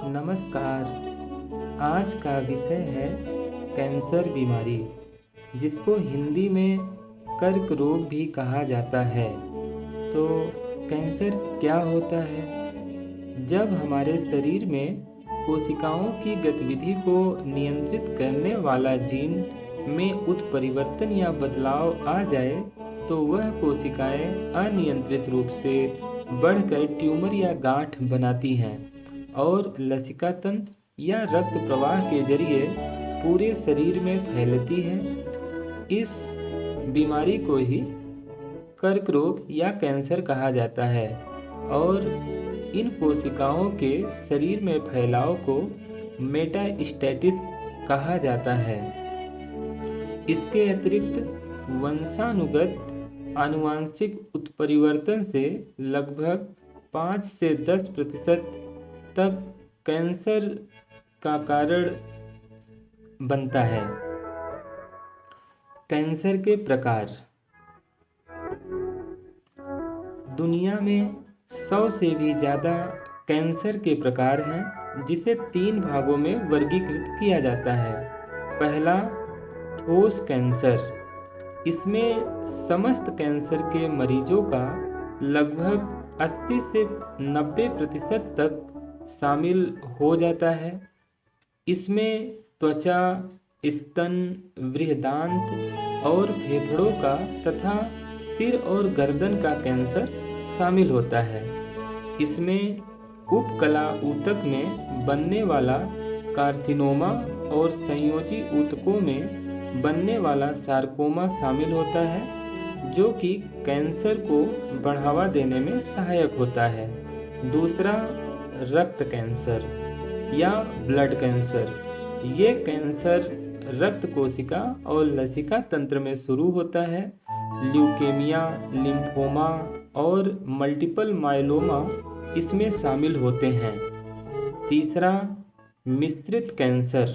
नमस्कार। आज का विषय है कैंसर बीमारी, जिसको हिंदी में कर्क रोग भी कहा जाता है। तो कैंसर क्या होता है? जब हमारे शरीर में कोशिकाओं की गतिविधि को नियंत्रित करने वाला जीन में उत्परिवर्तन या बदलाव आ जाए, तो वह कोशिकाएं अनियंत्रित रूप से बढ़कर ट्यूमर या गांठ बनाती हैं और लसिका तंत्र या रक्त प्रवाह के जरिए पूरे शरीर में फैलती है। इस बीमारी को ही कर्क रोग या कैंसर कहा जाता है और इन कोशिकाओं के शरीर में फैलाव को मेटास्टेसिस कहा जाता है। इसके अतिरिक्त वंशानुगत आनुवंशिक उत्परिवर्तन से लगभग 5 से 10% तक कैंसर का कारण बनता है। कैंसर के प्रकार। दुनिया में 100 से भी ज़्यादा कैंसर के प्रकार हैं, जिसे 3 भागों में वर्गीकृत किया जाता है। पहला, ठोस कैंसर। इसमें समस्त कैंसर के मरीजों का लगभग 80 से 90% तक शामिल हो जाता है। इसमें त्वचा, स्तन, बृहदांत्र और फेफड़ों का तथा सिर और गर्दन का कैंसर शामिल होता है। इसमें उपकला ऊतक में बनने वाला कार्सिनोमा और संयोजी ऊतकों में बनने वाला सार्कोमा शामिल होता है, जो कि कैंसर को बढ़ावा देने में सहायक होता है। दूसरा, रक्त कैंसर या ब्लड कैंसर। ये कैंसर रक्त कोशिका और लसिका तंत्र में शुरू होता है। ल्यूकेमिया, लिम्फोमा और मल्टीपल मायलोमा इसमें शामिल होते हैं। तीसरा, मिश्रित कैंसर।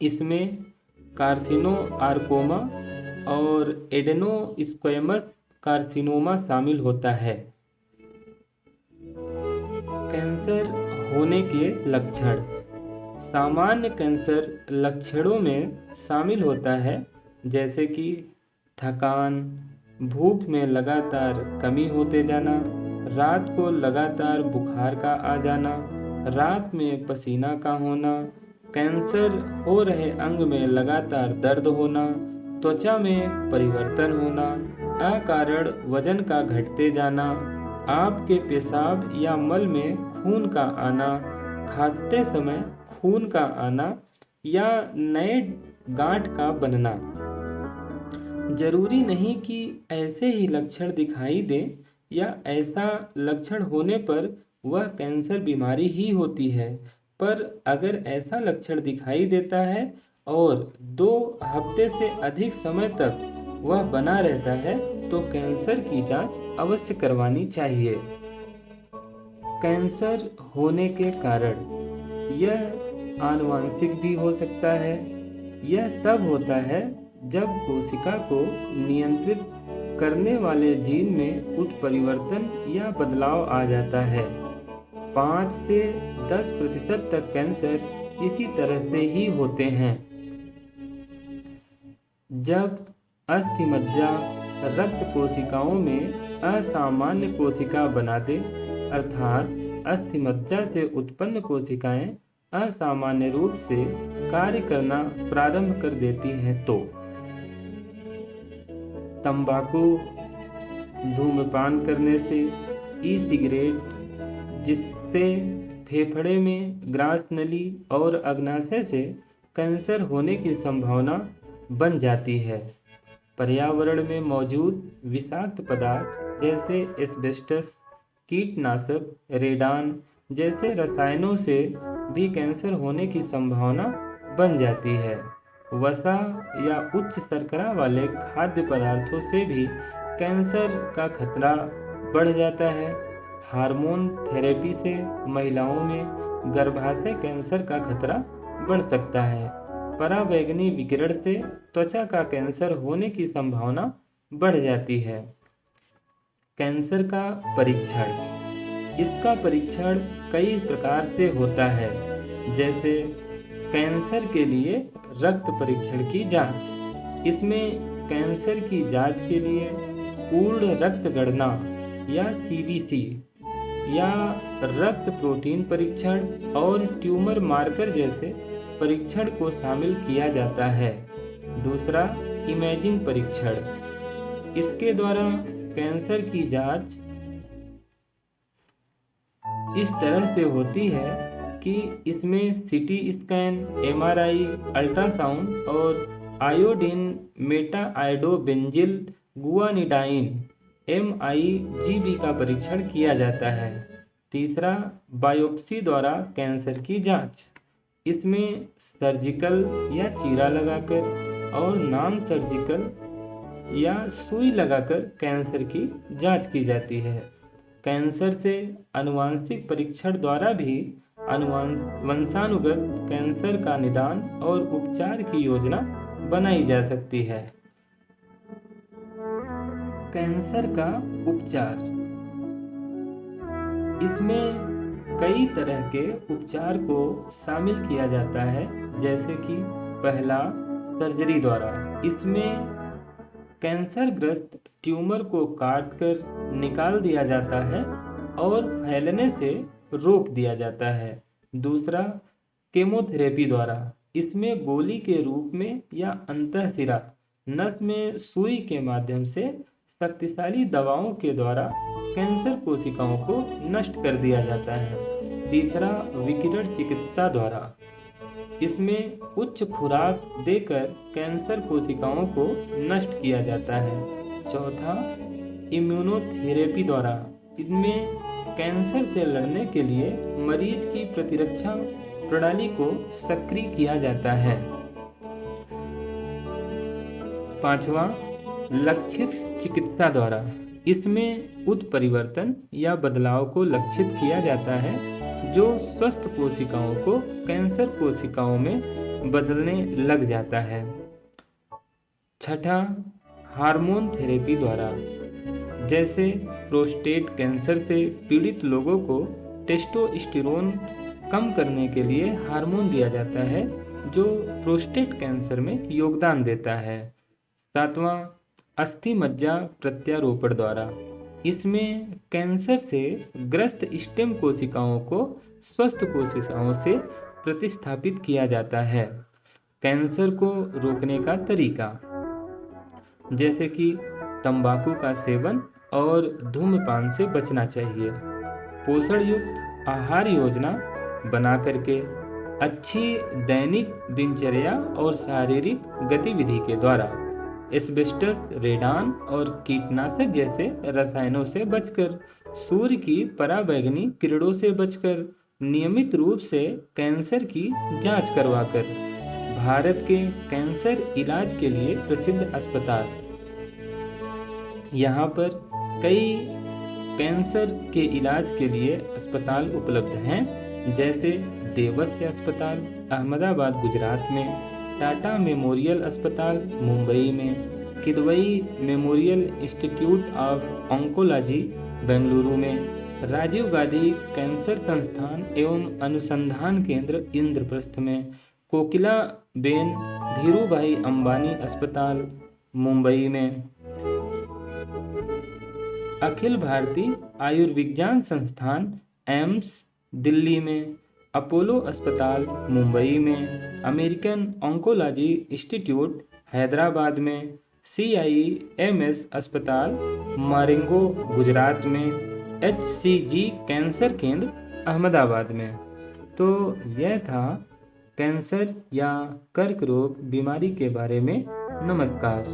इसमें कार्सिनोआर्कोमा और एडेनोस्क्वेमस कार्सिनोमा शामिल होता है। कैंसर होने के लक्षण। सामान्य कैंसर लक्षणों में शामिल होता है, जैसे कि थकान, भूख में लगातार कमी होते जाना, रात को लगातार बुखार का आ जाना, रात में पसीना का होना, कैंसर हो रहे अंग में लगातार दर्द होना, त्वचा में परिवर्तन होना, अकारण वजन का घटते जाना, आपके पेशाब या मल में खून का आना, खांसते समय खून का आना या नए गांठ का बनना। जरूरी नहीं कि ऐसे ही लक्षण दिखाई दे या ऐसा लक्षण होने पर वह कैंसर बीमारी ही होती है, पर अगर ऐसा लक्षण दिखाई देता है और 2 हफ्ते से अधिक समय तक वह बना रहता है, तो कैंसर की जांच अवश्य करवानी चाहिए। कैंसर होने के कारण। यह आनुवंशिक भी हो सकता है। यह तब होता है जब कोशिका को नियंत्रित करने वाले जीन में उत्परिवर्तन या बदलाव आ जाता है। 5 से 10% तक कैंसर इसी तरह से ही होते हैं। जब अस्थिमज्जा रक्त कोशिकाओं में असामान्य कोशिका बना दे, अर्थात अस्थिमज्जा से उत्पन्न कोशिकाएं असामान्य रूप से कार्य करना प्रारंभ कर देती हैं, तो तंबाकू, धूम्रपान करने से, ई सिगरेट, जिससे फेफड़े में ग्रास नली और अग्नाशय से कैंसर होने की संभावना बन जाती है। पर्यावरण में मौजूद विषाक्त पदार्थ जैसे एस्बेस्टस, कीटनाशक, रेडान जैसे रसायनों से भी कैंसर होने की संभावना बन जाती है। वसा या उच्च शर्करा वाले खाद्य पदार्थों से भी कैंसर का खतरा बढ़ जाता है। हार्मोन थेरेपी से महिलाओं में गर्भाशय कैंसर का खतरा बढ़ सकता है। पराबैंगनी विकिरण से त्वचा का कैंसर होने की संभावना बढ़ जाती है। कैंसर का परीक्षण। इसका परीक्षण कई प्रकार से होता है, जैसे कैंसर के लिए रक्त परीक्षण की जांच। इसमें कैंसर की जांच के लिए पूर्ण रक्त गणना या सीबीसी या रक्त प्रोटीन परीक्षण और ट्यूमर मार्कर जैसे परीक्षण को शामिल किया जाता है। दूसरा, इमेजिंग परीक्षण। इसके द्वारा कैंसर की जांच इस तरह से होती है कि इसमें सीटी स्कैन, एमआरआई, अल्ट्रासाउंड और आयोडीन मेटा आयोडोबेंजिल गुआनिडाइन MIGB का परीक्षण किया जाता है। तीसरा, बायोप्सी द्वारा कैंसर की जांच। इसमें सर्जिकल या चीरा लगाकर और नॉन सर्जिकल या सुई लगाकर कैंसर की जांच की जाती है। कैंसर से आनुवांशिक परीक्षण द्वारा भी वंशानुगत कैंसर का निदान और उपचार की योजना बनाई जा सकती है। कैंसर का उपचार। इसमें कई तरह के उपचार को शामिल किया जाता है, जैसे कि पहला, सर्जरी द्वारा। इसमें कैंसरग्रस्त ट्यूमर को काटकर निकाल दिया जाता है और फैलने से रोक दिया जाता है। दूसरा, केमोथेरेपी द्वारा। इसमें गोली के रूप में या अंतःशिरा नस में सुई के माध्यम से शक्तिशाली दवाओं के द्वारा कैंसर कोशिकाओं को नष्ट कर दिया जाता है। तीसरा, विकिरण चिकित्सा द्वारा। इसमें उच्च खुराक देकर कैंसर कोशिकाओं को नष्ट किया जाता है। चौथा, इम्यूनोथेरेपी द्वारा। इनमें कैंसर से लड़ने के लिए मरीज की प्रतिरक्षा प्रणाली को सक्रिय किया जाता है। पांचवा, लक्षित चिकित्सा द्वारा। इसमें उत्परिवर्तन या बदलाव को लक्षित किया जाता है जो स्वस्थ कोशिकाओं को कैंसर कोशिकाओं में बदलने लग जाता है। छठा, हार्मोन थेरेपी द्वारा। जैसे प्रोस्टेट कैंसर से पीड़ित लोगों को टेस्टोस्टेरोन कम करने के लिए हार्मोन दिया जाता है जो प्रोस्टेट कैंसर में योगदान देता है। सातवां, अस्थि मज्जा प्रत्यारोपण द्वारा। इसमें कैंसर से ग्रस्त स्टेम कोशिकाओं को स्वस्थ कोशिकाओं से प्रतिस्थापित किया जाता है। कैंसर को रोकने का तरीका, जैसे कि तंबाकू का सेवन और धूम्रपान से बचना चाहिए। पोषण युक्त आहार योजना बना करके अच्छी दैनिक दिनचर्या और शारीरिक गतिविधि के द्वारा एस्बेस्टस, रेडान और कीटनाशक जैसे रसायनों से बचकर, सूर्य की पराबैंगनी किरणों से बचकर, नियमित रूप से कैंसर की जांच करवाकर भारत के कैंसर इलाज के लिए प्रसिद्ध अस्पताल। यहाँ पर कई कैंसर के इलाज के लिए अस्पताल उपलब्ध हैं, जैसे देवस्य अस्पताल अहमदाबाद गुजरात में, टाटा मेमोरियल अस्पताल मुंबई में, Kidwai memorial institute of oncology Bengaluru में, राजीव गांधी कैंसर संस्थान एवं अनुसंधान केंद्र इंद्रप्रस्थ में, कोकिला बेन धीरूभाई अंबानी अस्पताल मुंबई में, अखिल भारतीय आयुर्विज्ञान संस्थान एम्स दिल्ली में, अपोलो अस्पताल मुंबई में, अमेरिकन ऑन्कोलॉजी इंस्टीट्यूट हैदराबाद में, CIMS अस्पताल मारिंगो गुजरात में, HCG कैंसर केंद्र अहमदाबाद में। तो यह था कैंसर या कर्क रोग बीमारी के बारे में। नमस्कार।